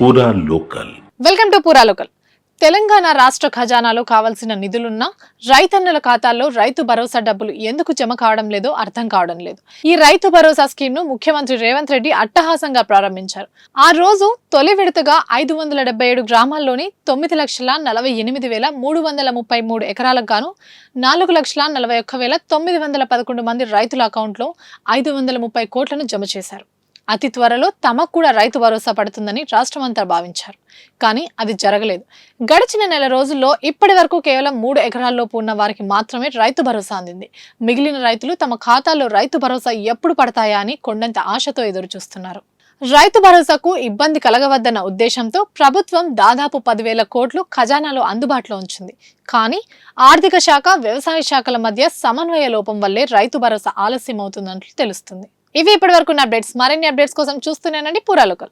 పూరా local. Welcome to పూరా local. Telangana రాష్ట్ర ఖజానాలో కావాల్సిన నిధులున్నా రైతన్నల ఖాతాల్లో రైతు భరోసా డబ్బులు ఎందుకు జమ కావడం లేదో అర్థం కావడం లేదు. ఈ రైతు భరోసా స్కీమ్ ను ముఖ్యమంత్రి రేవంత్ రెడ్డి అట్టహాసంగా ప్రారంభించారు. ఆ రోజు తొలి విడతగా 577 గ్రామాల్లోని 9,48,333 ఎకరాలకు గాను 4,41,911 మంది రైతుల అకౌంట్లో 530 కోట్లను జమ చేశారు. అతి త్వరలో తమకు కూడా రైతు భరోసా పడుతుందని రాష్ట్రమంతా భావించారు. కానీ అది జరగలేదు. గడిచిన నెల రోజుల్లో ఇప్పటి వరకు కేవలం 3 ఎకరాల్లోపు ఉన్న వారికి మాత్రమే రైతు భరోసా అందింది. మిగిలిన రైతులు తమ ఖాతాల్లో రైతు భరోసా ఎప్పుడు పడతాయా అని కొండంత ఆశతో ఎదురు చూస్తున్నారు. రైతు భరోసాకు ఇబ్బంది కలగవద్దన్న ఉద్దేశంతో ప్రభుత్వం దాదాపు 10,000 కోట్లు ఖజానాలో అందుబాటులో ఉంచింది. కానీ ఆర్థిక శాఖ, వ్యవసాయ శాఖల మధ్య సమన్వయ లోపం వల్లే రైతు భరోసా ఆలస్యం అవుతుందంటూ తెలుస్తుంది. ఇవి ఇప్పటి వరకు అప్డేట్స్. మరిన్ని అప్డేట్స్ కోసం చూస్తూనేనండి పూరా లోకల్.